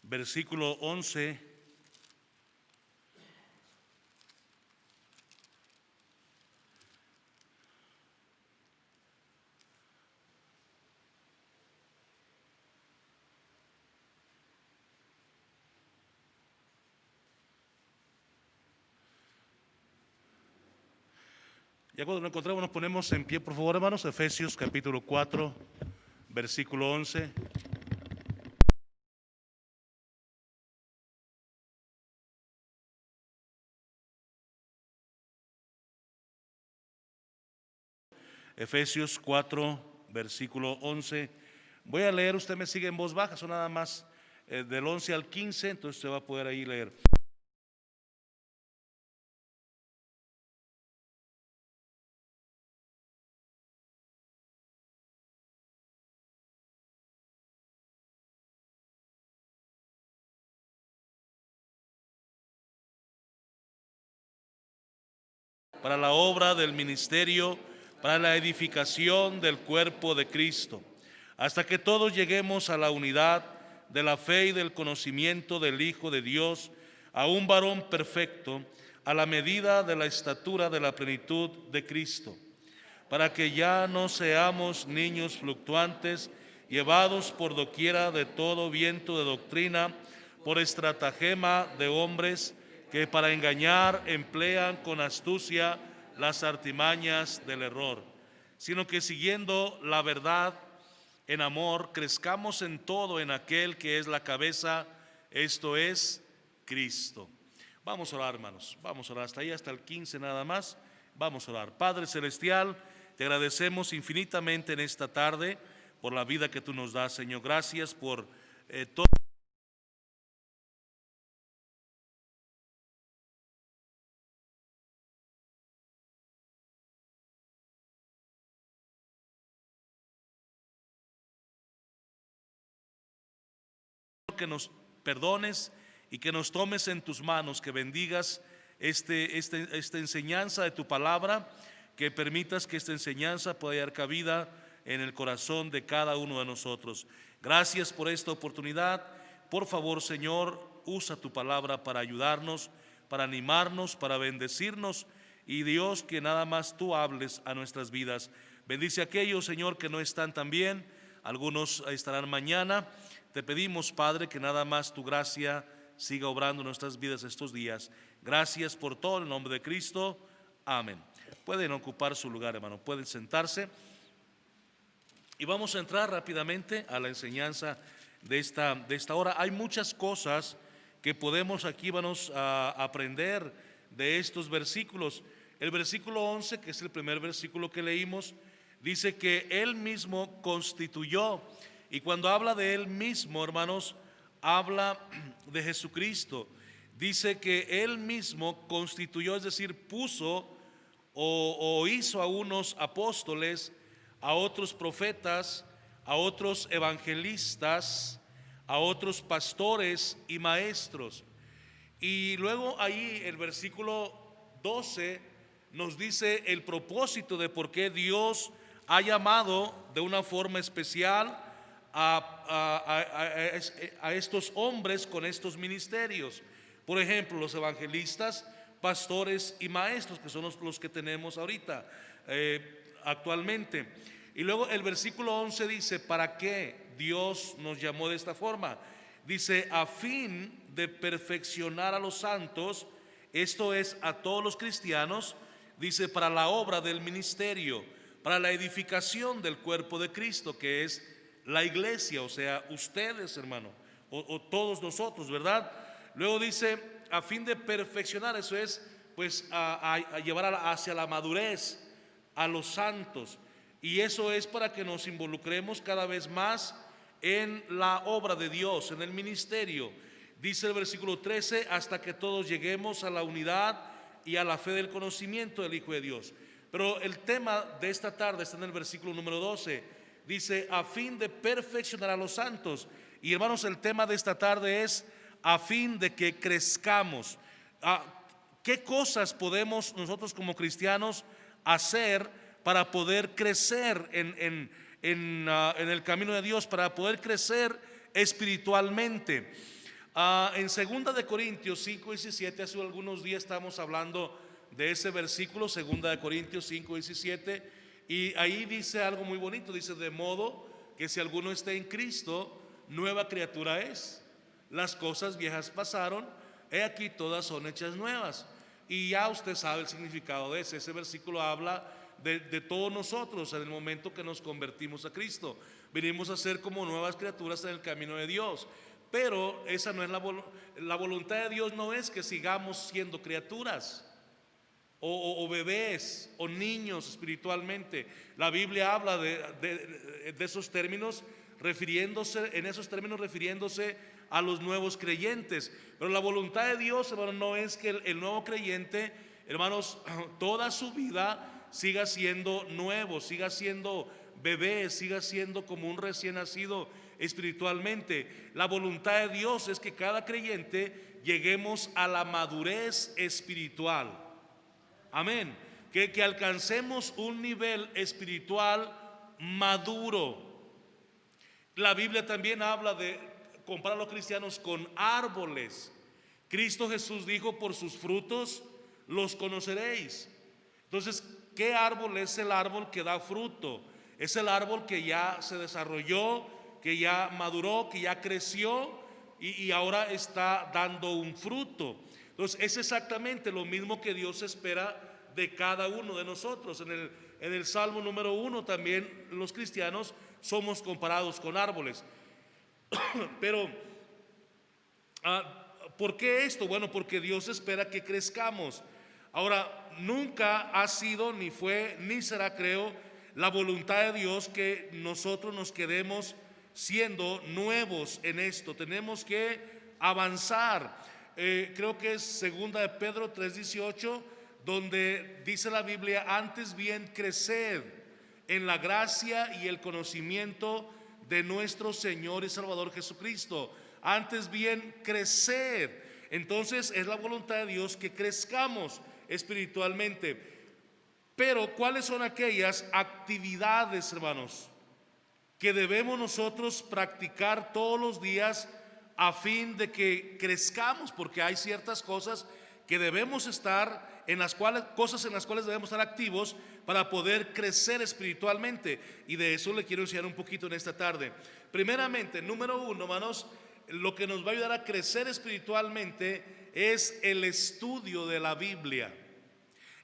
versículo 11. Ya cuando lo encontramos nos ponemos en pie, por favor, hermanos. Efesios capítulo 4, versículo 11. Efesios 4, versículo 11. Voy a leer, usted me sigue en voz baja, son nada más del 11 al 15, entonces usted va a poder ahí leer. Para la obra del ministerio, para la edificación del cuerpo de Cristo, hasta que todos lleguemos a la unidad de la fe y del conocimiento del Hijo de Dios, a un varón perfecto, a la medida de la estatura de la plenitud de Cristo, para que ya no seamos niños fluctuantes, llevados por doquiera de todo viento de doctrina, por estratagema de hombres que para engañar emplean con astucia las artimañas del error, sino que siguiendo la verdad en amor, crezcamos en todo en aquel que es la cabeza, esto es Cristo. Vamos a orar, hermanos, vamos a orar hasta ahí, hasta el 15 nada más. Vamos a orar. Padre Celestial, te agradecemos infinitamente en esta tarde por la vida que tú nos das, Señor. Gracias por todo que nos perdones y que nos tomes en tus manos, que bendigas esta enseñanza de tu palabra, que permitas que esta enseñanza pueda hallar cabida en el corazón de cada uno de nosotros. Gracias por esta oportunidad. Por favor, Señor, usa tu palabra para ayudarnos, para animarnos, para bendecirnos, y Dios, que nada más tú hables a nuestras vidas. Bendice a aquellos, Señor, que no están tan bien, algunos estarán mañana. Te pedimos, Padre, que nada más tu gracia siga obrando en nuestras vidas estos días. Gracias por todo, en el nombre de Cristo. Amén. Pueden ocupar su lugar, hermano, pueden sentarse. Y vamos a entrar rápidamente a la enseñanza de esta hora. Hay muchas cosas que podemos aquí, vamos a aprender de estos versículos. El versículo 11, que es el primer versículo que leímos, dice que Él mismo constituyó. Y cuando habla de Él mismo, hermanos, habla de Jesucristo. Dice que Él mismo constituyó, es decir, puso o hizo a unos apóstoles, a otros profetas, a otros evangelistas, a otros pastores y maestros. Y luego ahí el versículo 12 nos dice el propósito de por qué Dios ha llamado de una forma especial a estos hombres con estos ministerios. Por ejemplo, los evangelistas, pastores y maestros, que son los que tenemos ahorita actualmente. Y luego el versículo 11 dice, ¿para qué Dios nos llamó de esta forma? Dice, a fin de perfeccionar a los santos, esto es, a todos los cristianos, dice, para la obra del ministerio, para la edificación del cuerpo de Cristo, que es la iglesia, o sea, ustedes, hermano, o todos nosotros, ¿verdad? Luego dice, a fin de perfeccionar, eso es, pues, a llevar hacia la madurez a los santos. Y eso es para que nos involucremos cada vez más en la obra de Dios, en el ministerio. Dice el versículo 13, hasta que todos lleguemos a la unidad y a la fe del conocimiento del Hijo de Dios. Pero el tema de esta tarde está en el versículo número 12. Dice, a fin de perfeccionar a los santos. Y hermanos, el tema de esta tarde es a fin de que crezcamos. ¿Qué cosas podemos nosotros como cristianos hacer para poder crecer en el camino de Dios, para poder crecer espiritualmente? En 2 Corintios 5:17, hace algunos días estamos hablando de ese versículo, 2 Corintios 5:17, y ahí dice algo muy bonito, dice: de modo que si alguno está en Cristo, nueva criatura es. Las cosas viejas pasaron, he aquí todas son hechas nuevas. Y ya usted sabe el significado de ese versículo habla de todos nosotros en el momento que nos convertimos a Cristo. Venimos a ser como nuevas criaturas en el camino de Dios. Pero esa no es la voluntad de Dios, no es que sigamos siendo criaturas o bebés o niños espiritualmente. La Biblia habla de esos términos refiriéndose a los nuevos creyentes. Pero la voluntad de Dios, hermanos, no es que el nuevo creyente, hermanos, toda su vida siga siendo nuevo, siga siendo bebé, siga siendo como un recién nacido espiritualmente. La voluntad de Dios es que cada creyente lleguemos a la madurez espiritual. Amén. Que alcancemos un nivel espiritual maduro. La Biblia también habla compara a los cristianos con árboles. Cristo Jesús dijo: por sus frutos los conoceréis. Entonces, ¿qué árbol es el árbol que da fruto? Es el árbol que ya se desarrolló, que ya maduró, que ya creció y ahora está dando un fruto. Entonces, es exactamente lo mismo que Dios espera de cada uno de nosotros. En el Salmo número 1 también los cristianos somos comparados con árboles. Pero, ¿por qué esto? Bueno, porque Dios espera que crezcamos. Ahora, nunca ha sido, ni fue, ni será, creo, la voluntad de Dios que nosotros nos quedemos siendo nuevos en esto. Tenemos que avanzar. Creo que es 2 de Pedro 3:18, donde dice la Biblia: antes bien creced en la gracia y el conocimiento de nuestro Señor y Salvador Jesucristo. Antes bien crecer. Entonces es la voluntad de Dios que crezcamos espiritualmente. Pero ¿cuáles son aquellas actividades, hermanos, que debemos nosotros practicar todos los días a fin de que crezcamos? Porque hay ciertas cosas que debemos estar en las cuales debemos estar activos para poder crecer espiritualmente, y de eso le quiero enseñar un poquito en esta tarde. Primeramente, número 1, hermanos, lo que nos va a ayudar a crecer espiritualmente es el estudio de la Biblia,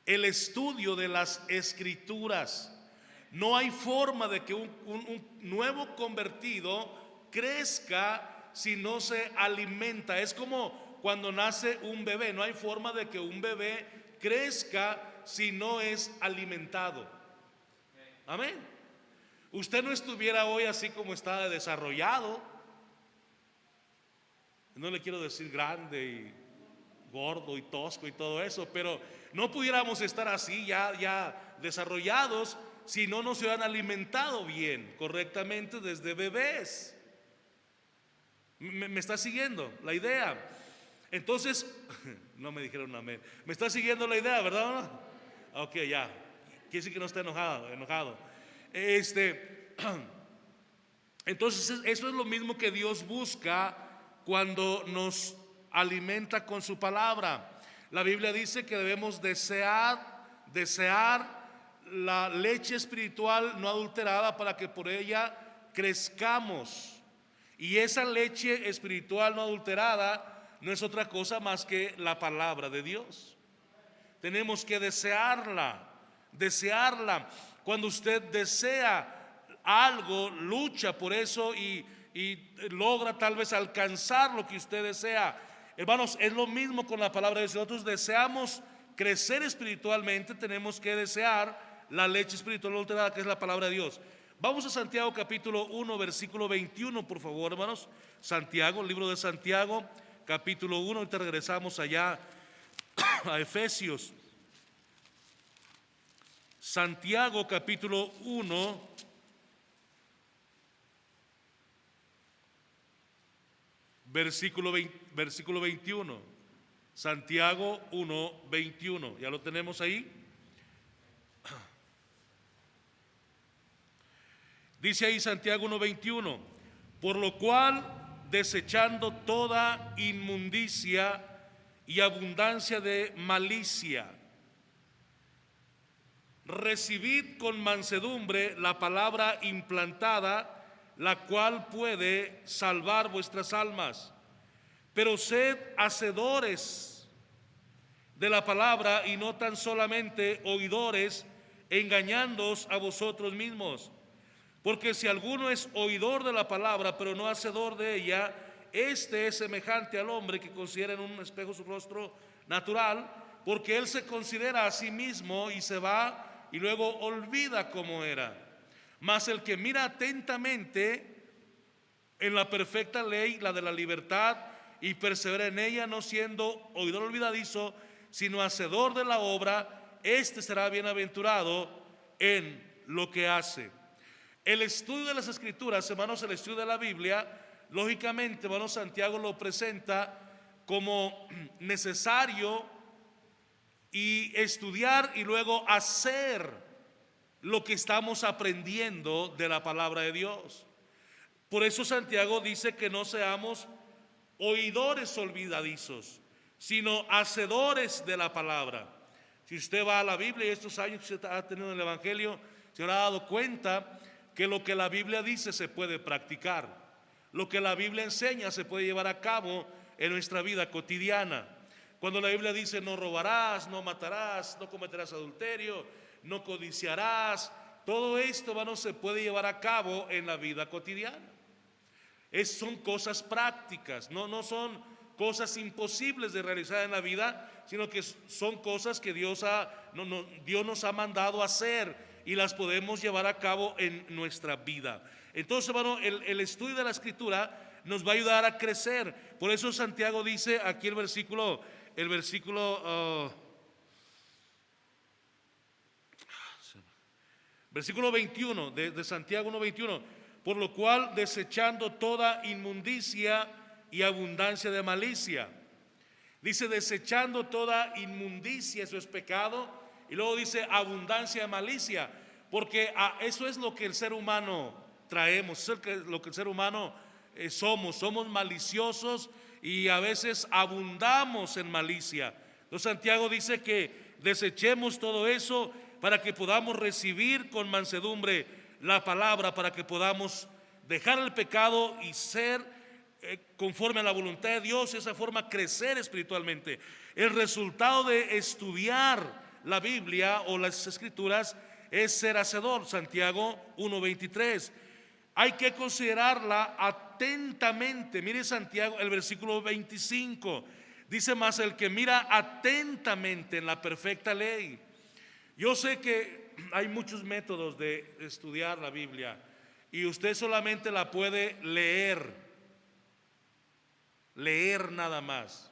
el estudio de las Escrituras. No hay forma de que un nuevo convertido crezca si no se alimenta. Es como cuando nace un bebé. No hay forma de que un bebé crezca si no es alimentado. Amén. Usted no estuviera hoy así como está desarrollado. No le quiero decir grande y gordo y tosco y todo eso, pero no pudiéramos estar así ya desarrollados si no nos hubieran alimentado bien, correctamente desde bebés. ¿Me está siguiendo la idea? Entonces, no me dijeron amén. ¿Me está siguiendo la idea, verdad o no? Ok, ya. Quiere decir que no está enojado. Entonces, eso es lo mismo que Dios busca cuando nos alimenta con su palabra. La Biblia dice que debemos desear la leche espiritual no adulterada para que por ella crezcamos. Y esa leche espiritual no adulterada no es otra cosa más que la palabra de Dios. Tenemos que desearla. Cuando usted desea algo, lucha por eso y logra tal vez alcanzar lo que usted desea. Hermanos, es lo mismo con la palabra de Dios. Si nosotros deseamos crecer espiritualmente, tenemos que desear la leche espiritual no adulterada, que es la palabra de Dios. Vamos a Santiago capítulo 1, versículo 21, por favor, hermanos. Santiago, el libro de Santiago, capítulo 1. Ahorita regresamos allá a Efesios. Santiago capítulo 1, versículo 21. Santiago 1, 21. ¿Ya lo tenemos ahí? Dice ahí Santiago 1, 21: por lo cual desechando toda inmundicia y abundancia de malicia. Recibid con mansedumbre la palabra implantada, la cual puede salvar vuestras almas. Pero sed hacedores de la palabra y no tan solamente oidores, engañándoos a vosotros mismos. Porque si alguno es oidor de la palabra, pero no hacedor de ella, este es semejante al hombre que considera en un espejo su rostro natural, porque él se considera a sí mismo y se va y luego olvida cómo era. Mas el que mira atentamente en la perfecta ley, la de la libertad, y persevera en ella, no siendo oidor olvidadizo, sino hacedor de la obra, este será bienaventurado en lo que hace. El estudio de las Escrituras, hermanos, el estudio de la Biblia, lógicamente, hermanos, Santiago lo presenta como necesario y estudiar y luego hacer lo que estamos aprendiendo de la palabra de Dios. Por eso Santiago dice que no seamos oidores olvidadizos, sino hacedores de la palabra. Si usted va a la Biblia y estos años que usted ha tenido en el Evangelio, se habrá dado cuenta que lo que la Biblia dice se puede practicar. Lo que la Biblia enseña se puede llevar a cabo en nuestra vida cotidiana. Cuando la Biblia dice no robarás, no matarás, no cometerás adulterio, no codiciarás, todo esto, hermanos, se puede llevar a cabo en la vida cotidiana. Son cosas prácticas, no son cosas imposibles de realizar en la vida, sino que son cosas que Dios nos ha mandado a hacer y las podemos llevar a cabo en nuestra vida. Entonces, hermano, el estudio de la Escritura nos va a ayudar a crecer. Por eso Santiago dice aquí el versículo 21 de Santiago 1:21. Por lo cual, desechando toda inmundicia y abundancia de malicia. Dice desechando toda inmundicia, eso es pecado. Y luego dice abundancia de malicia, porque eso es lo que el ser humano traemos, eso es lo que el ser humano somos maliciosos y a veces abundamos en malicia. Entonces Santiago dice que desechemos todo eso para que podamos recibir con mansedumbre la palabra, para que podamos dejar el pecado y ser conforme a la voluntad de Dios, y de esa forma crecer espiritualmente. El resultado de estudiar la Biblia o las Escrituras es ser hacedor. Santiago 1:23. Hay que considerarla atentamente. Mire Santiago, el versículo 25. Dice más el que mira atentamente en la perfecta ley. Yo sé que hay muchos métodos de estudiar la Biblia y usted solamente la puede leer nada más.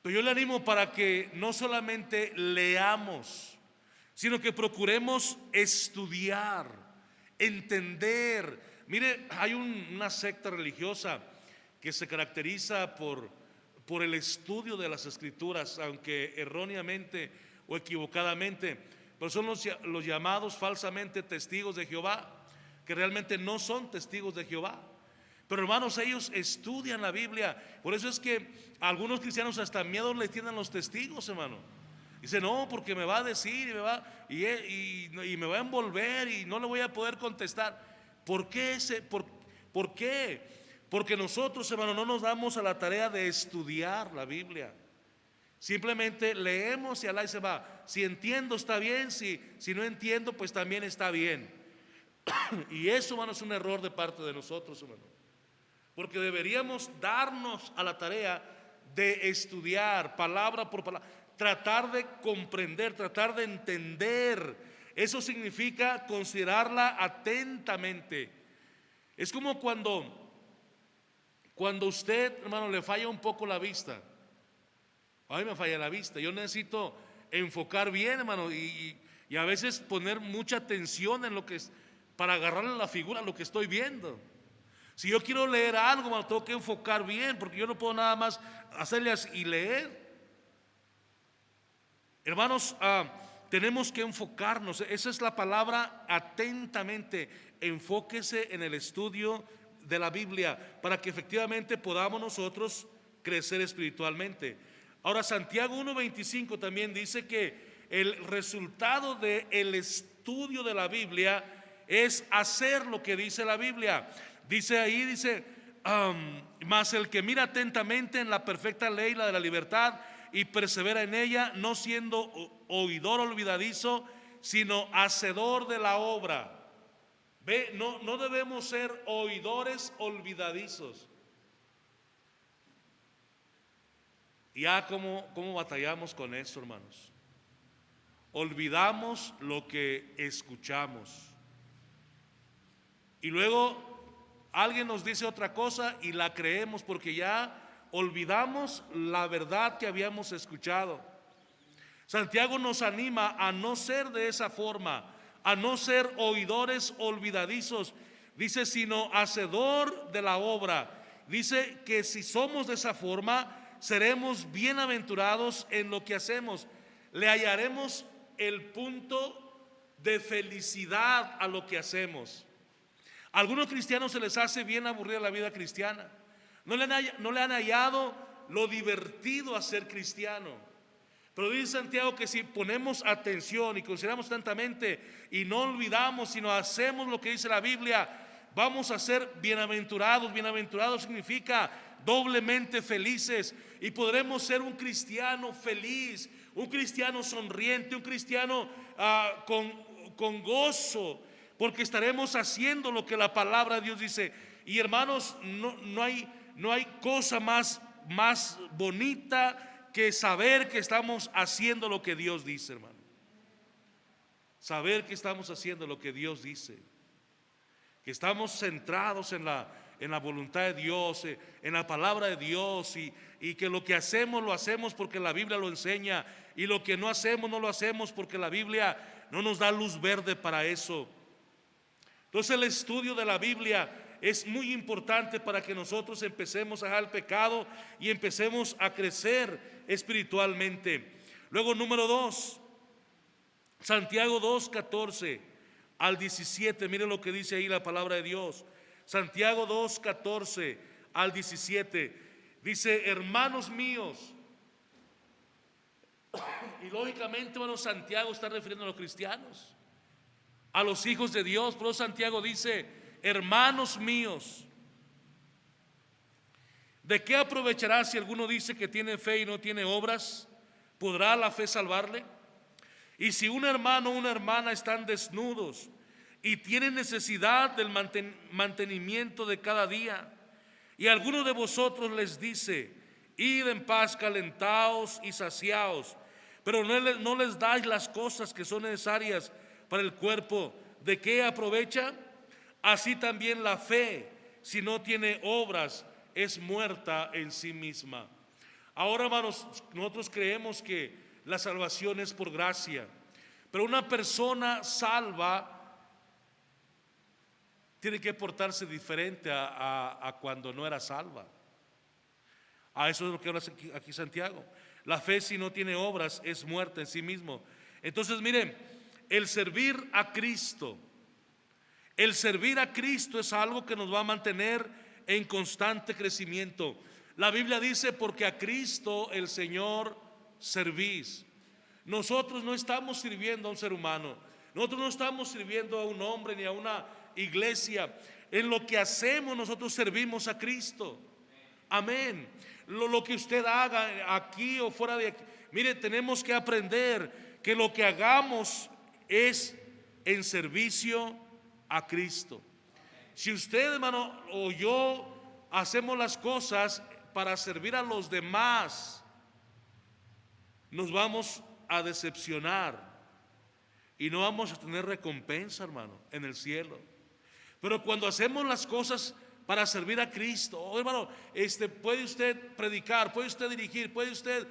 Pero yo le animo para que no solamente leamos, sino que procuremos estudiar, entender. Mire, hay una secta religiosa que se caracteriza por el estudio de las Escrituras, aunque erróneamente o equivocadamente, pero son los llamados falsamente testigos de Jehová, que realmente no son testigos de Jehová. Pero hermanos, ellos estudian la Biblia. Por eso es que a algunos cristianos hasta miedo les tienen los testigos, hermano. Dice, no, porque me va a decir y me va a envolver y no le voy a poder contestar. ¿Por qué? ¿Por qué? Porque nosotros, hermano, no nos damos a la tarea de estudiar la Biblia. Simplemente leemos y alá y se va. Si entiendo está bien, si no entiendo pues también está bien. Y eso, hermano, es un error de parte de nosotros, hermano. Porque deberíamos darnos a la tarea de estudiar palabra por palabra, tratar de comprender, tratar de entender. Eso significa considerarla atentamente. Es como cuando usted, hermano, le falla un poco la vista. A mí me falla la vista, yo necesito enfocar bien, hermano, y a veces poner mucha atención en lo que es, para agarrarle la figura a lo que estoy viendo. Si yo quiero leer algo, hermano, tengo que enfocar bien, porque yo no puedo nada más hacerle así y leer. Hermanos, tenemos que enfocarnos. Esa es la palabra atentamente. Enfóquese en el estudio de la Biblia para que efectivamente podamos nosotros crecer espiritualmente. Ahora, Santiago 1:25 también dice que el resultado del estudio de la Biblia es hacer lo que dice la Biblia. Dice ahí, mas el que mira atentamente en la perfecta ley, la de la libertad, y persevera en ella, no siendo oidor olvidadizo, sino hacedor de la obra. Ve, no debemos ser oidores olvidadizos. Ya cómo batallamos con esto, hermanos. Olvidamos lo que escuchamos. Y luego alguien nos dice otra cosa y la creemos porque ya olvidamos la verdad que habíamos escuchado. Santiago nos anima a no ser de esa forma, a no ser oidores olvidadizos. Dice, sino hacedor de la obra. Dice que si somos de esa forma, seremos bienaventurados en lo que hacemos. Le hallaremos el punto de felicidad a lo que hacemos. A algunos cristianos se les hace bien aburrida la vida cristiana. No le han hallado lo divertido a ser cristiano. Pero dice Santiago que si ponemos atención y consideramos atentamente y no olvidamos, sino hacemos lo que dice la Biblia, vamos a ser bienaventurados. Bienaventurados significa doblemente felices, y podremos ser un cristiano feliz, un cristiano sonriente, un cristiano con gozo, porque estaremos haciendo lo que la palabra de Dios dice. Y hermanos, no hay cosa más bonita que saber que estamos haciendo lo que Dios dice, hermano. Saber que estamos haciendo lo que Dios dice, que estamos centrados en la voluntad de Dios, en la palabra de Dios, y que lo que hacemos lo hacemos porque la Biblia lo enseña, y lo que no hacemos no lo hacemos porque la Biblia no nos da luz verde para eso. Entonces el estudio de la Biblia es muy importante para que nosotros empecemos a dejar el pecado y empecemos a crecer espiritualmente. Luego, número 2, Santiago 2:14 al 17. Mire lo que dice ahí la palabra de Dios. Santiago 2:14 al 17. Dice, hermanos míos. Y lógicamente, bueno, Santiago está refiriendo a los cristianos, a los hijos de Dios. Pero Santiago dice, hermanos míos, ¿de qué aprovechará si alguno dice que tiene fe y no tiene obras? ¿Podrá la fe salvarle? Y si un hermano o una hermana están desnudos y tienen necesidad del mantenimiento de cada día, y alguno de vosotros les dice, id en paz, calentaos y saciaos, pero no les dais las cosas que son necesarias para el cuerpo, ¿de qué aprovecha? Así también la fe, si no tiene obras, es muerta en sí misma. Ahora, hermanos, nosotros creemos que la salvación es por gracia, pero una persona salva tiene que portarse diferente a cuando no era salva. A eso es lo que habla aquí Santiago. La fe, si no tiene obras, es muerta en sí mismo. Entonces, miren, el servir a Cristo es algo que nos va a mantener en constante crecimiento. La Biblia dice, porque a Cristo el Señor servís. Nosotros no estamos sirviendo a un ser humano, nosotros no estamos sirviendo a un hombre ni a una iglesia. En lo que hacemos nosotros servimos a Cristo. Amén. Lo que usted haga aquí o fuera de aquí, mire, tenemos que aprender que lo que hagamos es en servicio a Cristo. Si usted, hermano, o yo hacemos las cosas para servir a los demás, nos vamos a decepcionar y no vamos a tener recompensa, hermano, en el cielo. Pero cuando hacemos las cosas para servir a Cristo, hermano, puede usted predicar, puede usted dirigir, puede usted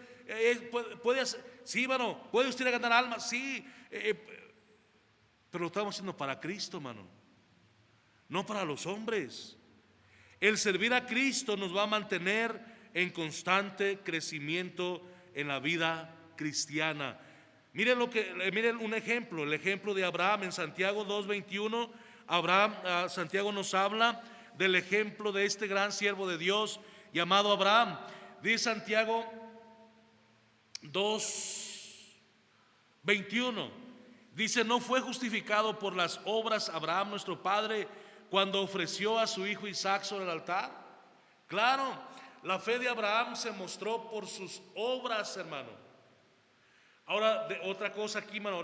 puede hacer, sí, hermano, puede usted ganar almas, sí, pero lo estamos haciendo para Cristo, hermano, no para los hombres. El servir a Cristo nos va a mantener en constante crecimiento en la vida cristiana. Miren un ejemplo, el ejemplo de Abraham en Santiago 2:21. Santiago nos habla del ejemplo de este gran siervo de Dios llamado Abraham. Dice Santiago 2:21, dice: no fue justificado por las obras Abraham nuestro padre cuando ofreció a su hijo Isaac sobre el altar. Claro, la fe de Abraham se mostró por sus obras, hermano. Ahora, otra cosa aquí, hermano,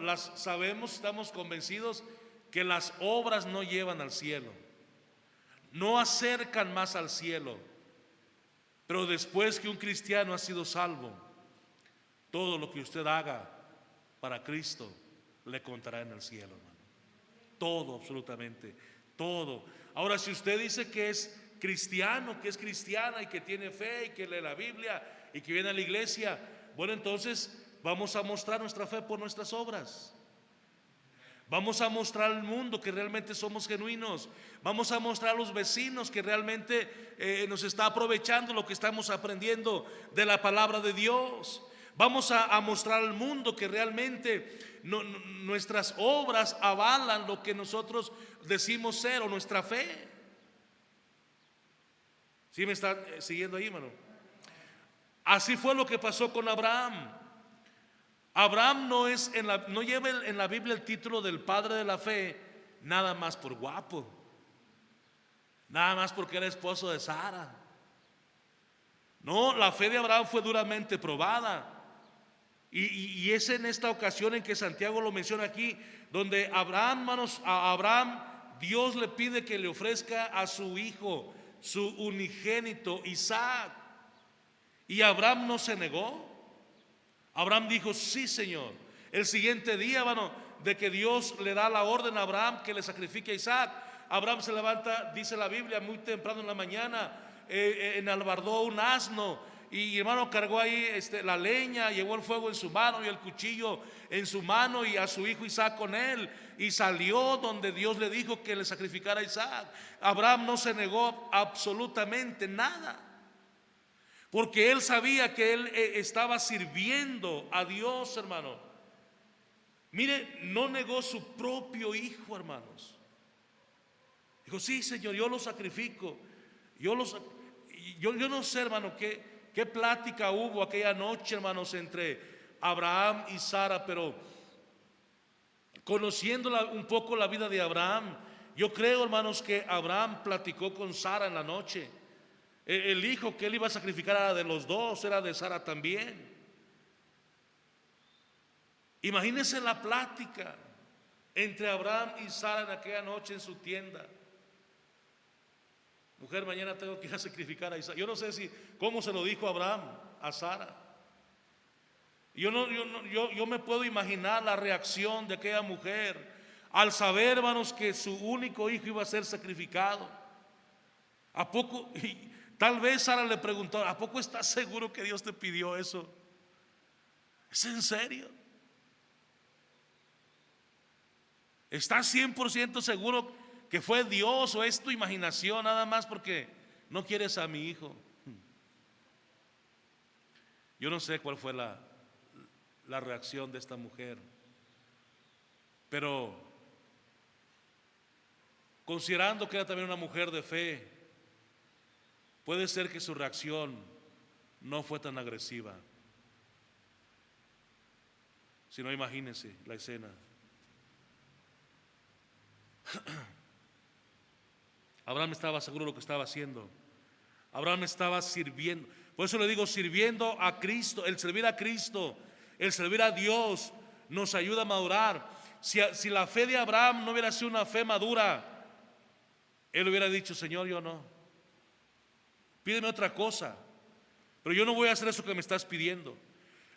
estamos convencidos que las obras no llevan al cielo, no acercan más al cielo. Pero después que un cristiano ha sido salvo, todo lo que usted haga para Cristo le contará en el cielo, hermano. Todo, absolutamente, todo. Ahora, si usted dice que es cristiano, que es cristiana y que tiene fe y que lee la Biblia y que viene a la iglesia, bueno, entonces vamos a mostrar nuestra fe por nuestras obras. Vamos a mostrar al mundo que realmente somos genuinos. Vamos a mostrar a los vecinos que realmente nos está aprovechando lo que estamos aprendiendo de la palabra de Dios. Vamos a mostrar al mundo que realmente nuestras obras avalan lo que nosotros decimos ser, o nuestra fe. ¿Sí me están siguiendo ahí, hermano? Así fue lo que pasó con Abraham. Abraham no lleva en la Biblia el título del padre de la fe nada más por guapo, nada más porque era esposo de Sara. No, la fe de Abraham fue duramente probada. Y es en esta ocasión en que Santiago lo menciona aquí, donde Abraham, hermanos, a Abraham Dios le pide que le ofrezca a su hijo, su unigénito Isaac. Y Abraham no se negó. Abraham dijo: sí, Señor. El siguiente día, hermano, de que Dios le da la orden a Abraham que le sacrifique a Isaac, Abraham se levanta, dice la Biblia, muy temprano en la mañana, enalbardó un asno y, hermano, cargó ahí la leña, llevó el fuego en su mano y el cuchillo en su mano, y a su hijo Isaac con él, y salió donde Dios le dijo que le sacrificara a Isaac. Abraham no se negó absolutamente nada, porque él sabía que él estaba sirviendo a Dios, hermano. Mire, no negó su propio hijo, hermanos. Dijo: sí, Señor, yo lo sacrifico. Yo no sé, hermano, qué plática hubo aquella noche, hermanos, entre Abraham y Sara, pero conociendo un poco la vida de Abraham, yo creo, hermanos, que Abraham platicó con Sara en la noche. El hijo que él iba a sacrificar era de los dos, era de Sara también. Imagínense la plática entre Abraham y Sara en aquella noche en su tienda. Mujer, mañana tengo que ir a sacrificar a Isaac. Yo no sé cómo se lo dijo Abraham a Sara. Yo me puedo imaginar la reacción de aquella mujer al saber, hermanos, que su único hijo iba a ser sacrificado. ¿A poco? Tal vez Sara le preguntó: ¿a poco estás seguro que Dios te pidió eso? ¿Es en serio? ¿Estás 100% seguro que fue Dios, o es tu imaginación nada más porque no quieres a mi hijo? Yo no sé cuál fue la reacción de esta mujer, pero considerando que era también una mujer de fe, puede ser que su reacción no fue tan agresiva. Si no, imagínense la escena. Abraham estaba seguro de lo que estaba haciendo. Abraham estaba sirviendo. Por eso le digo, sirviendo a Cristo. El servir a Cristo, el servir a Dios, nos ayuda a madurar. Si la fe de Abraham no hubiera sido una fe madura, él hubiera dicho: Señor, yo no, pídeme otra cosa, pero yo no voy a hacer eso que me estás pidiendo.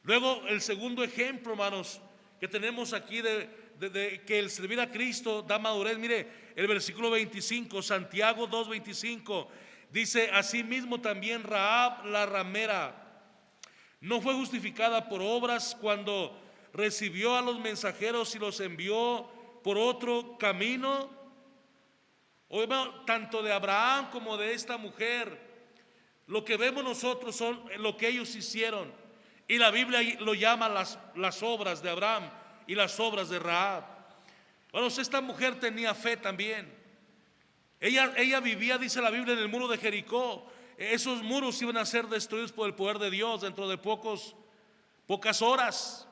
Luego, el segundo ejemplo, hermanos, que tenemos aquí de que el servir a Cristo da madurez. Mire, el versículo 25, Santiago 2:25, dice: asimismo también Rahab la ramera no fue justificada por obras cuando recibió a los mensajeros y los envió por otro camino. Hoy, tanto de Abraham como de esta mujer, lo que vemos nosotros son lo que ellos hicieron, y la Biblia lo llama las obras de Abraham y las obras de Rahab. Bueno, esta mujer tenía fe también. Ella vivía, dice la Biblia, en el muro de Jericó. Esos muros iban a ser destruidos por el poder de Dios dentro de pocas horas.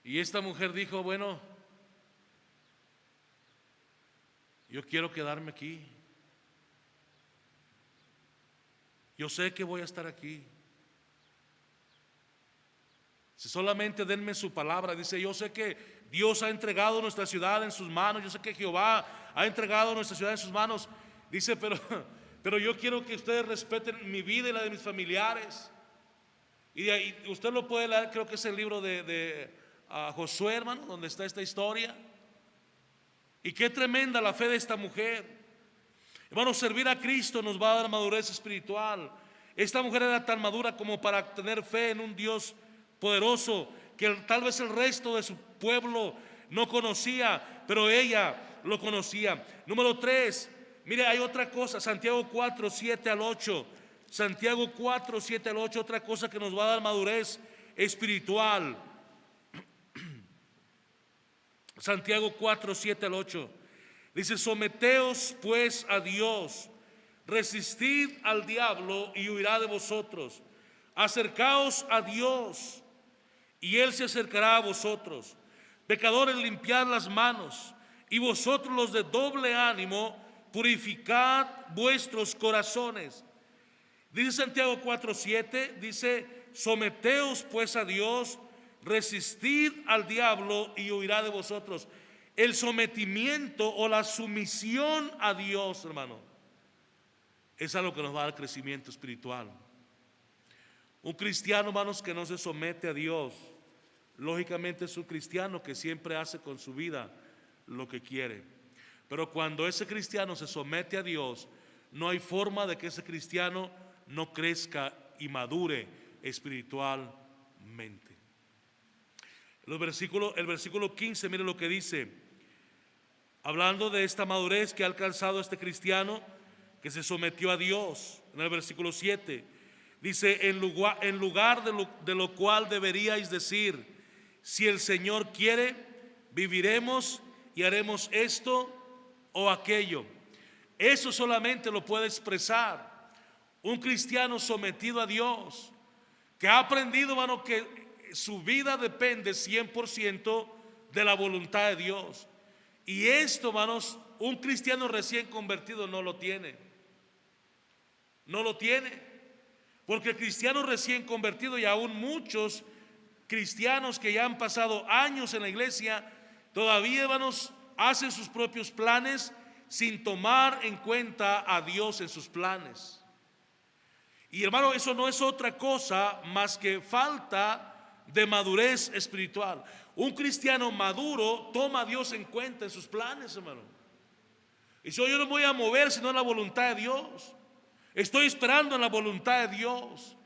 Y esta mujer dijo, bueno, yo quiero quedarme aquí. Yo sé que voy a estar aquí. Si solamente denme su palabra. Dice, yo sé que Dios ha entregado nuestra ciudad en sus manos. Yo sé que Jehová ha entregado nuestra ciudad en sus manos. Dice, pero yo quiero que ustedes respeten mi vida y la de mis familiares. Y de ahí, usted lo puede leer, creo que es el libro de Josué, hermano, donde está esta historia. Y qué tremenda la fe de esta mujer. Hermano, servir a Cristo nos va a dar madurez espiritual. Esta mujer era tan madura como para tener fe en un Dios poderoso que tal vez el resto de su pueblo no conocía, pero ella lo conocía. Número 3, mire, hay otra cosa, Santiago 4, 7 al 8. Santiago 4, 7 al 8, otra cosa que nos va a dar madurez espiritual. Santiago 4, 7 al 8. Dice, someteos pues a Dios, resistid al diablo y huirá de vosotros. Acercaos a Dios y Él se acercará a vosotros. Pecadores, limpiad las manos, y vosotros los de doble ánimo, purificad vuestros corazones. Dice Santiago 4:7, dice, someteos pues a Dios, resistid al diablo y huirá de vosotros. El sometimiento o la sumisión a Dios, hermano, es algo que nos va a dar crecimiento espiritual. Un cristiano, hermanos, que no se somete a Dios, lógicamente es un cristiano que siempre hace con su vida lo que quiere. Pero cuando ese cristiano se somete a Dios, no hay forma de que ese cristiano no crezca y madure espiritualmente. El versículo 15, mire lo que dice, hablando de esta madurez que ha alcanzado este cristiano que se sometió a Dios. En el versículo 7 dice, en lugar de lo cual deberíais decir, si el Señor quiere, viviremos y haremos esto o aquello. Eso solamente lo puede expresar un cristiano sometido a Dios, que ha aprendido, hermano, que su vida depende 100% de la voluntad de Dios. Y esto, hermanos, un cristiano recién convertido no lo tiene. No lo tiene. Porque el cristiano recién convertido, y aún muchos cristianos que ya han pasado años en la iglesia, todavía, hermanos, hacen sus propios planes sin tomar en cuenta a Dios en sus planes. Y hermano, eso no es otra cosa más que falta de madurez espiritual. Un cristiano maduro toma a Dios en cuenta en sus planes, hermano. Y yo no voy a mover sino en la voluntad de Dios. Estoy esperando en la voluntad de Dios.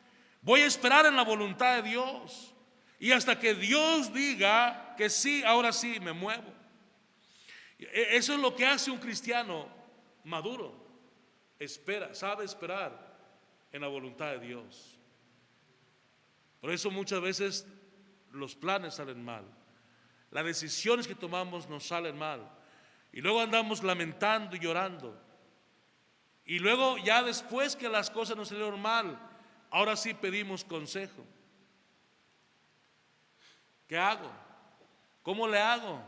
Voy a esperar en la voluntad de Dios. Y hasta que Dios diga que sí, ahora sí me muevo. Eso es lo que hace un cristiano maduro. Espera, sabe esperar en la voluntad de Dios. Por eso muchas veces los planes salen mal, las decisiones que tomamos nos salen mal, y luego andamos lamentando y llorando, y luego ya después que las cosas nos salieron mal, ahora sí pedimos consejo. ¿Qué hago? ¿Cómo le hago?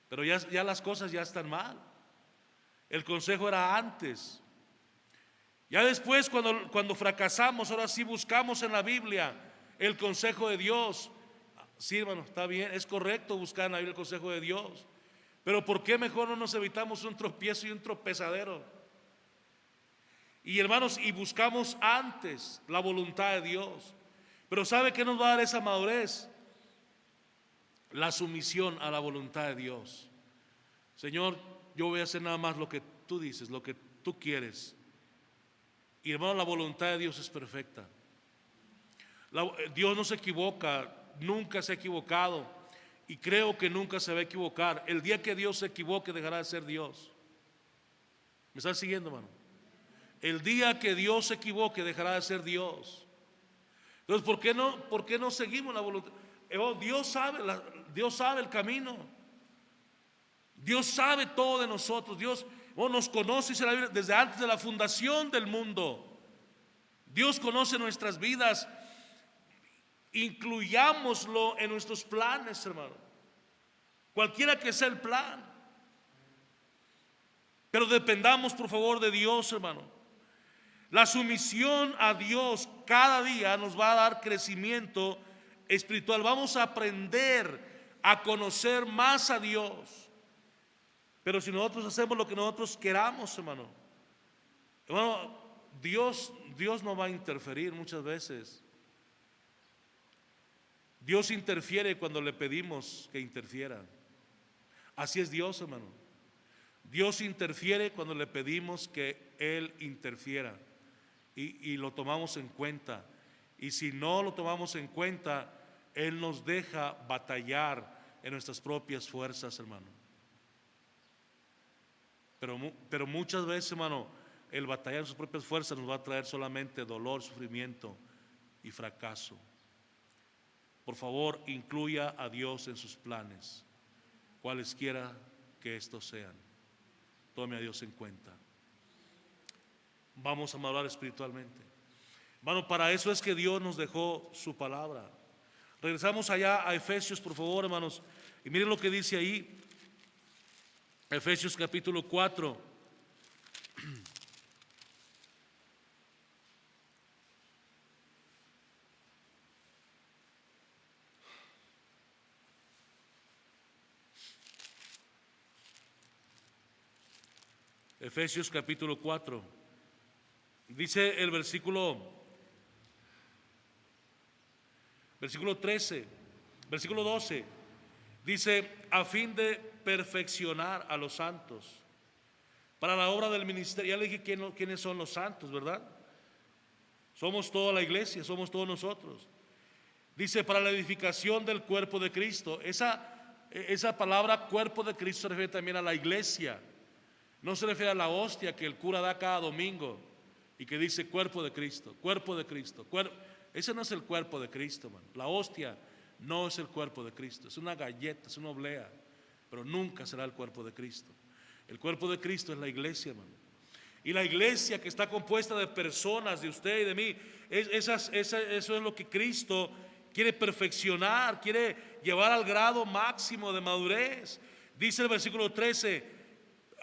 Pero ya las cosas ya están mal. El consejo era antes. Ya después, cuando fracasamos, ahora sí buscamos en la Biblia el consejo de Dios. Sí, hermano, está bien, es correcto buscar en la Biblia el consejo de Dios. Pero ¿por qué mejor no nos evitamos un tropiezo y un tropezadero? Y hermanos, y buscamos antes la voluntad de Dios. Pero ¿sabe qué nos va a dar esa madurez? La sumisión a la voluntad de Dios. Señor, yo voy a hacer nada más lo que tú dices, lo que tú quieres. Y hermano, la voluntad de Dios es perfecta. Dios no se equivoca, nunca se ha equivocado, y creo que nunca se va a equivocar. El día que Dios se equivoque, dejará de ser Dios. ¿Me están siguiendo, hermano? El día que Dios se equivoque, dejará de ser Dios. Entonces, ¿por qué no seguimos la voluntad? Dios sabe el camino. Dios sabe todo de nosotros. Dios nos conoce, dice la Biblia, desde antes de la fundación del mundo. Dios conoce nuestras vidas. Incluyámoslo en nuestros planes, hermano, cualquiera que sea el plan. Pero dependamos, por favor, de Dios, hermano. La sumisión a Dios cada día nos va a dar crecimiento espiritual. Vamos a aprender a conocer más a Dios. Pero si nosotros hacemos lo que nosotros queramos, hermano, Dios no va a interferir muchas veces. Dios interfiere cuando le pedimos que interfiera. Así es Dios, hermano. Dios interfiere cuando le pedimos que Él interfiera y lo tomamos en cuenta. Y si no lo tomamos en cuenta, Él nos deja batallar en nuestras propias fuerzas, hermano. Pero muchas veces, hermano, el batallar en sus propias fuerzas nos va a traer solamente dolor, sufrimiento y fracaso. Por favor, incluya a Dios en sus planes, cualesquiera que estos sean. Tome a Dios en cuenta. Vamos a madurar espiritualmente. Hermano, para eso es que Dios nos dejó su palabra. Regresamos allá a Efesios, por favor, hermanos, y miren lo que dice ahí. Efesios capítulo 4. Efesios capítulo 4. Dice el versículo 13, versículo 12. Dice: a fin de perfeccionar a los santos para la obra del ministerio. Ya le dije quiénes son los santos, ¿verdad? Somos toda la iglesia, somos todos nosotros. Dice: para la edificación del cuerpo de Cristo. Esa palabra cuerpo de Cristo se refiere también a la iglesia. No se refiere a la hostia que el cura da cada domingo y que dice cuerpo de Cristo, cuerpo de Cristo. Ese no es el cuerpo de Cristo, man. La hostia no es el cuerpo de Cristo. Es una galleta, es una oblea, pero nunca será el cuerpo de Cristo. El cuerpo de Cristo es la iglesia, hermano. Y la iglesia, que está compuesta de personas, de usted y de mí, eso es lo que Cristo quiere perfeccionar, quiere llevar al grado máximo de madurez. Dice el versículo 13: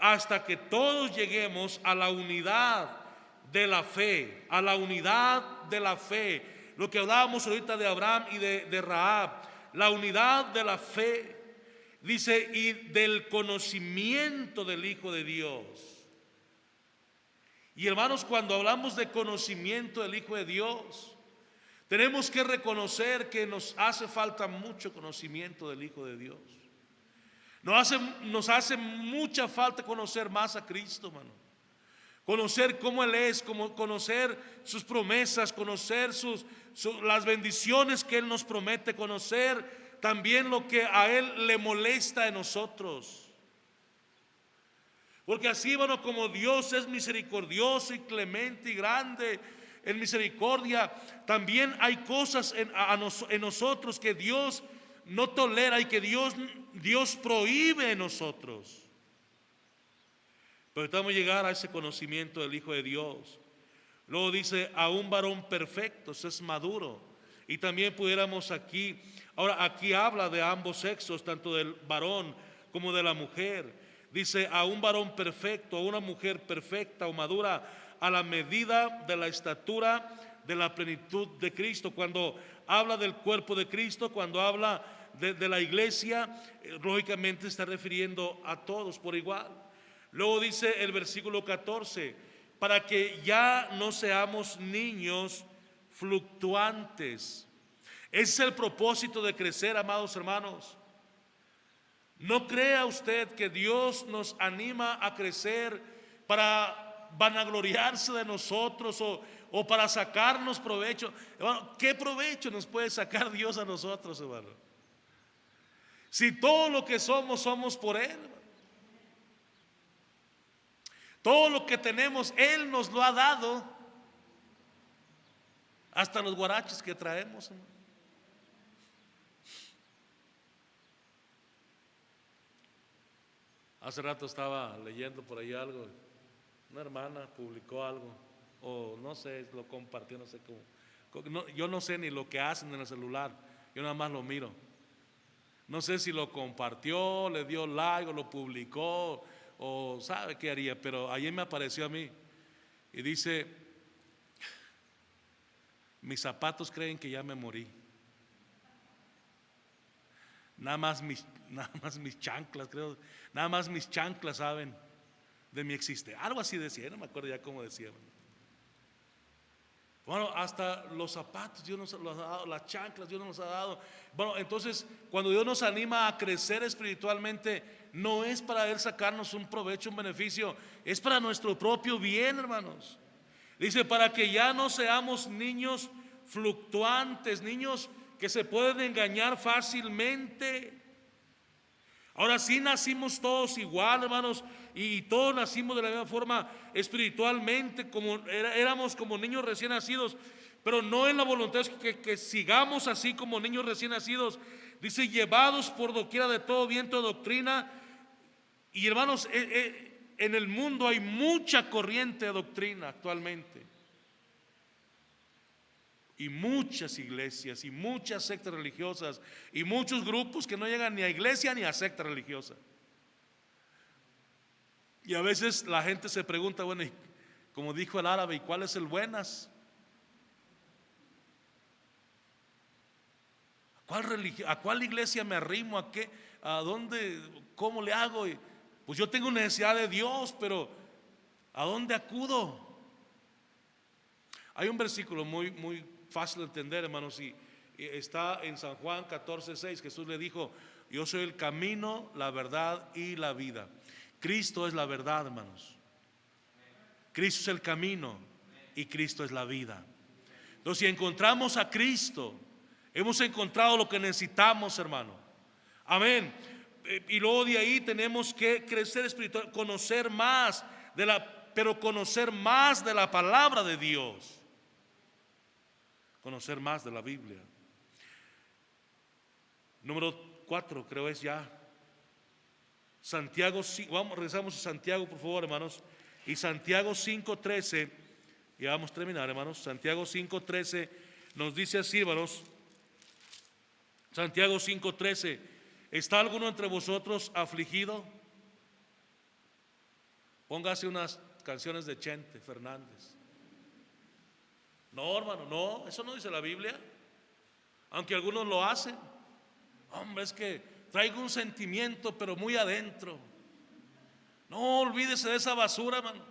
hasta que todos lleguemos a la unidad de la fe, a la unidad de la fe. Lo que hablábamos ahorita de Abraham y de Rahab, la unidad de la fe. Dice: y del conocimiento del Hijo de Dios. Y hermanos, cuando hablamos de conocimiento del Hijo de Dios, tenemos que reconocer que nos hace falta mucho conocimiento del Hijo de Dios. Nos hace mucha falta conocer más a Cristo, hermano. Conocer cómo Él es, conocer sus promesas, conocer las bendiciones que Él nos promete, conocer también lo que a Él le molesta en nosotros. Porque así, hermano, como Dios es misericordioso y clemente y grande en misericordia, también hay cosas en nosotros que Dios no tolera y que Dios prohíbe en nosotros. Pero estamos a llegar a ese conocimiento del Hijo de Dios. Luego dice: a un varón perfecto, eso es maduro. Y también pudiéramos aquí habla de ambos sexos, tanto del varón como de la mujer. Dice: a un varón perfecto, a una mujer perfecta o madura, a la medida de la estatura de la plenitud de Cristo. Cuando habla del cuerpo de Cristo, cuando habla de la iglesia, lógicamente está refiriendo a todos por igual. Luego dice el versículo 14: para que ya no seamos niños fluctuantes. Ese es el propósito de crecer, amados hermanos. No crea usted que Dios nos anima a crecer para vanagloriarse de nosotros o para sacarnos provecho. Hermano, ¿qué provecho nos puede sacar Dios a nosotros, hermano? Si todo lo que somos por Él. Todo lo que tenemos Él nos lo ha dado, hasta los guaraches que traemos, hermano. Hace rato estaba leyendo por ahí algo, una hermana publicó algo, o no sé, lo compartió, no sé cómo. Yo no sé ni lo que hacen en el celular, yo nada más lo miro. No sé si lo compartió, le dio like o lo publicó, o sabe qué haría, pero ayer me apareció a mí y dice: mis zapatos creen que ya me morí. Nada más mis chanclas, creo, nada más mis chanclas saben de mi existencia. Algo así decía, no me acuerdo ya cómo decía. Bueno, hasta los zapatos Dios nos los ha dado, las chanclas Dios nos ha dado. Bueno, entonces cuando Dios nos anima a crecer espiritualmente, no es para Él sacarnos un provecho, un beneficio, es para nuestro propio bien, hermanos. Dice, para que ya no seamos niños fluctuantes, niños que se pueden engañar fácilmente. Ahora sí nacimos todos igual, hermanos, y todos nacimos de la misma forma espiritualmente, como éramos como niños recién nacidos, pero no en la voluntad es que sigamos así como niños recién nacidos. Dice, llevados por doquiera de todo viento de doctrina. Y hermanos, en el mundo hay mucha corriente de doctrina actualmente, y muchas iglesias y muchas sectas religiosas y muchos grupos que no llegan ni a iglesia ni a secta religiosa. Y a veces la gente se pregunta, bueno, como dijo el árabe, ¿y cuál es el buenas? ¿A cuál iglesia me arrimo? ¿A dónde? ¿Cómo le hago? Pues yo tengo necesidad de Dios, pero ¿a dónde acudo? Hay un versículo muy fácil de entender, hermanos, y está en San Juan 14:6. Jesús le dijo: yo soy el camino, la verdad y la vida. Cristo es la verdad, hermanos. Cristo es el camino y Cristo es la vida. Entonces, si encontramos a Cristo, hemos encontrado lo que necesitamos, hermano. Amén. Y luego de ahí tenemos que crecer espiritual, conocer más pero conocer más de la palabra de Dios. Conocer más de la Biblia. Número 4, creo es ya. Santiago, regresamos a Santiago, por favor, hermanos. Y Santiago 5:13, ya vamos a terminar, hermanos. Santiago 5:13 nos dice así, hermanos. Santiago 5:13: ¿está alguno entre vosotros afligido? Póngase unas canciones de Chente Fernández. No, hermano, no, eso no dice la Biblia, aunque algunos lo hacen. Hombre, es que traigo un sentimiento pero muy adentro. No olvídese de esa basura, hermano.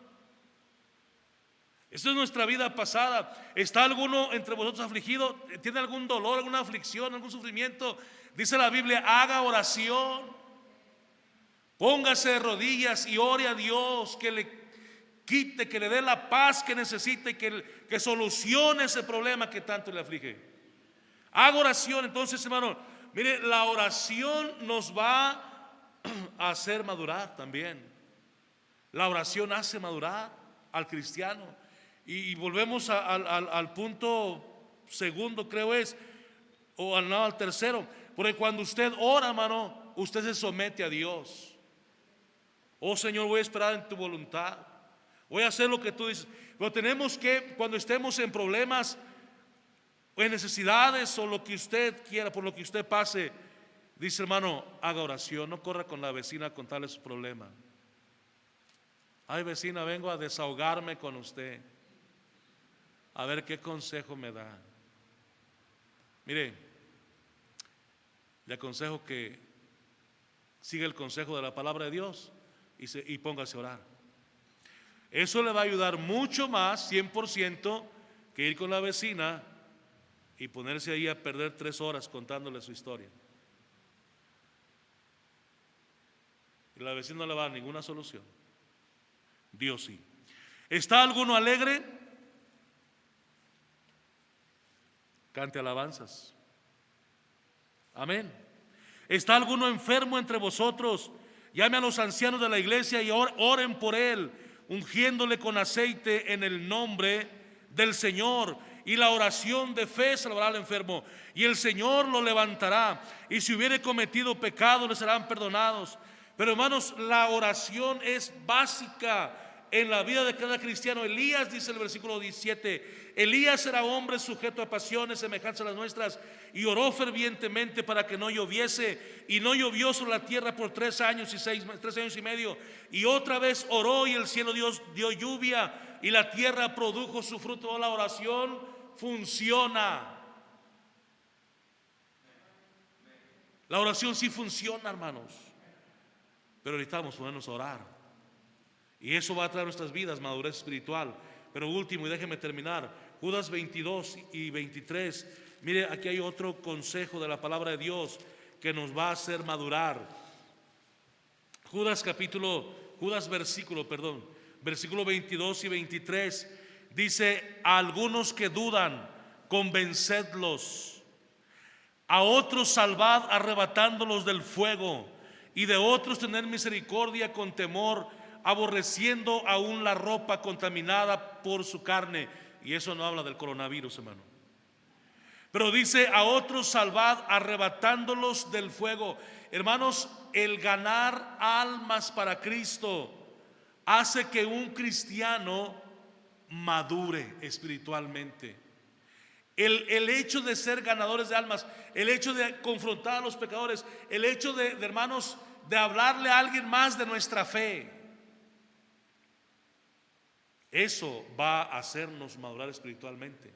Esta es nuestra vida pasada. ¿Está alguno entre vosotros afligido? ¿Tiene algún dolor, alguna aflicción, algún sufrimiento? Dice la Biblia, haga oración, póngase de rodillas y ore a Dios que le quite, que le dé la paz que necesita y que solucione ese problema que tanto le aflige. Haga oración. Entonces, hermano, mire, la oración nos va a hacer madurar también. La oración hace madurar al cristiano. Y volvemos al punto segundo, creo es, o al tercero. Porque cuando usted ora, hermano, usted se somete a Dios. Oh Señor, voy a esperar en tu voluntad, voy a hacer lo que tú dices. Pero tenemos que, cuando estemos en problemas o en necesidades o lo que usted quiera, por lo que usted pase, dice, hermano, haga oración. No corra con la vecina a contarle su problema. Ay, vecina, vengo a desahogarme con usted, a ver qué consejo me da. Mire, le aconsejo que siga el consejo de la palabra de Dios y póngase a orar. Eso le va a ayudar mucho más, 100%, que ir con la vecina y ponerse ahí a perder 3 horas contándole su historia. Y la vecina no le va a dar ninguna solución. Dios sí. ¿Está alguno alegre? Cante alabanzas. Amén. ¿Está alguno enfermo entre vosotros? Llame a los ancianos de la iglesia y oren por él, ungiéndole con aceite en el nombre del Señor. Y la oración de fe salvará al enfermo, y el Señor lo levantará. Y si hubiere cometido pecado, le serán perdonados. Pero hermanos, la oración es básica en la vida de cada cristiano. Elías, dice el versículo 17, Elías era hombre sujeto a pasiones semejantes a las nuestras, y oró fervientemente para que no lloviese, y no llovió sobre la tierra por 3 años y medio. Y otra vez oró, y el cielo dio lluvia, y la tierra produjo su fruto. La oración funciona. La oración sí funciona, hermanos, pero necesitamos ponernos a orar, y eso va a traer a nuestras vidas madurez espiritual. Pero último, y déjeme terminar, Judas 22 y 23. Mire, aquí hay otro consejo de la palabra de Dios que nos va a hacer madurar. Versículo 22 y 23 dice: a algunos que dudan, convencedlos; a otros salvad, arrebatándolos del fuego; y de otros tener misericordia con temor, aborreciendo aún la ropa contaminada por su carne. Y eso no habla del coronavirus, hermano. Pero dice: a otros salvad, arrebatándolos del fuego. Hermanos, el ganar almas para Cristo hace que un cristiano madure espiritualmente. El hecho de ser ganadores de almas, el hecho de confrontar a los pecadores, el hecho de hermanos, de hablarle a alguien más de nuestra fe, eso va a hacernos madurar espiritualmente.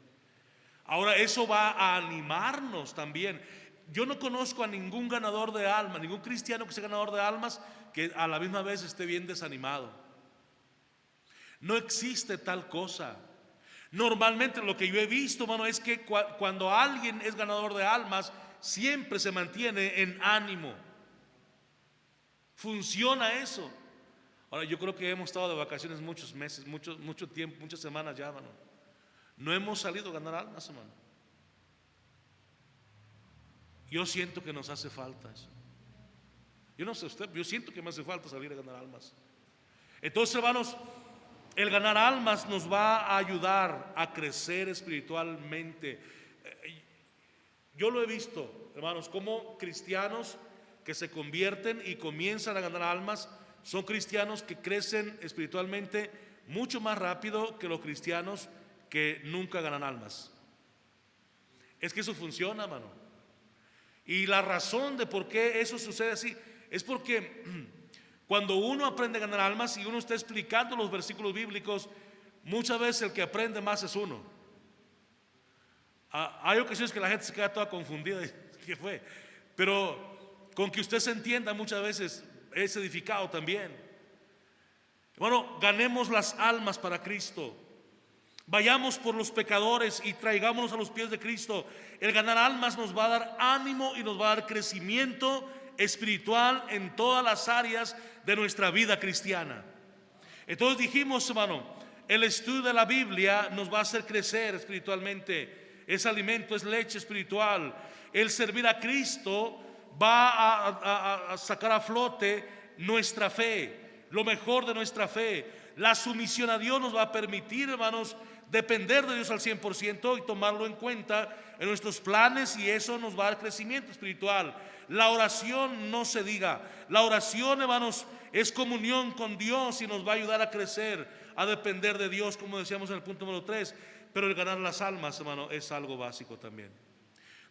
Ahora, eso va a animarnos también. Yo no conozco a ningún ganador de almas, ningún cristiano que sea ganador de almas, que a la misma vez esté bien desanimado. No existe tal cosa. Normalmente lo que yo he visto, hermano, es que cuando alguien es ganador de almas, siempre se mantiene en ánimo. Funciona eso. Ahora, yo creo que hemos estado de vacaciones muchos meses, mucho tiempo, muchas semanas ya, hermano. No hemos salido a ganar almas, hermano. Yo siento que nos hace falta eso. Yo no sé usted, yo siento que me hace falta salir a ganar almas. Entonces, hermanos, el ganar almas nos va a ayudar a crecer espiritualmente. Yo lo he visto, hermanos, como cristianos que se convierten y comienzan a ganar almas son cristianos que crecen espiritualmente mucho más rápido que los cristianos que nunca ganan almas. Es que eso funciona, hermano. Y la razón de por qué eso sucede así es porque cuando uno aprende a ganar almas y uno está explicando los versículos bíblicos, muchas veces el que aprende más es uno. Hay ocasiones que la gente se queda toda confundida. ¿Qué fue? Pero con que usted se entienda muchas veces es edificado también. Bueno, ganemos las almas para Cristo. Vayamos por los pecadores y traigámonos a los pies de Cristo. El ganar almas nos va a dar ánimo y nos va a dar crecimiento espiritual en todas las áreas de nuestra vida cristiana. Entonces dijimos, hermano, el estudio de la Biblia nos va a hacer crecer espiritualmente. Es alimento, es leche espiritual. El servir a Cristo va a sacar a flote nuestra fe, lo mejor de nuestra fe. La sumisión a Dios nos va a permitir, hermanos, depender de Dios al 100% y tomarlo en cuenta en nuestros planes, y eso nos va a dar crecimiento espiritual. La oración, no se diga. La oración, hermanos, es comunión con Dios y nos va a ayudar a crecer, a depender de Dios, como decíamos en el punto número 3. Pero el ganar las almas, hermano, es algo básico también.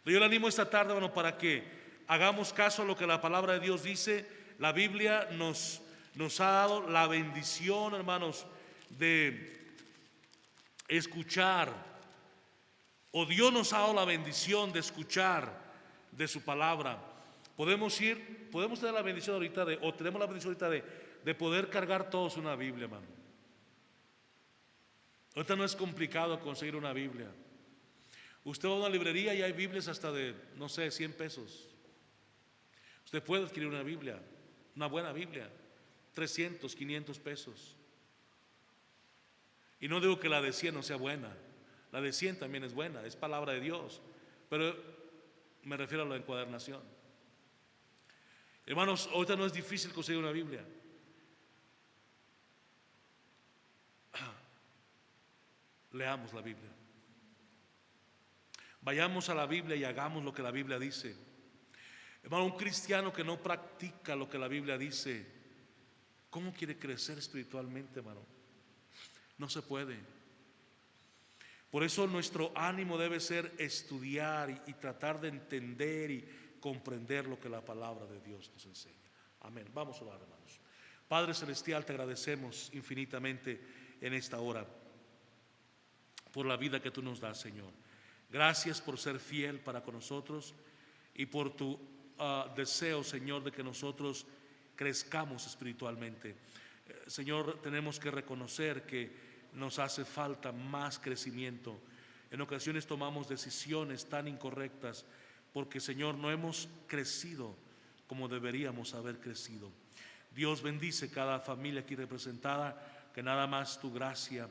Yo le animo esta tarde, hermano, para que hagamos caso a lo que la palabra de Dios dice. La Biblia nos ha dado la bendición, hermanos, de escuchar, o Dios nos ha dado la bendición de escuchar de su palabra. Podemos tener la bendición ahorita tenemos la bendición ahorita de poder cargar todos una Biblia, hermano. Ahorita no es complicado conseguir una Biblia. Usted va a una librería y hay Biblias hasta de, no sé, 100 pesos. Usted puede adquirir una Biblia, una buena Biblia, 300, 500 pesos. Y no digo que la de 100 no sea buena, la de 100 también es buena, es palabra de Dios, pero me refiero a la encuadernación. Hermanos, ahorita no es difícil conseguir una Biblia. Leamos la Biblia. Vayamos a la Biblia y hagamos lo que la Biblia dice. Hermano, un cristiano que no practica lo que la Biblia dice, ¿cómo quiere crecer espiritualmente, hermano? No se puede. Por eso nuestro ánimo debe ser estudiar y tratar de entender y comprender lo que la palabra de Dios nos enseña. Amén. Vamos a orar, hermanos. Padre Celestial, te agradecemos infinitamente en esta hora por la vida que tú nos das, Señor. Gracias por ser fiel para con nosotros y por tu deseo, Señor, de que nosotros crezcamos espiritualmente. Señor, tenemos que reconocer que nos hace falta más crecimiento. En ocasiones tomamos decisiones tan incorrectas porque, Señor, no hemos crecido como deberíamos haber crecido. Dios bendice cada familia aquí representada, que nada más tu gracia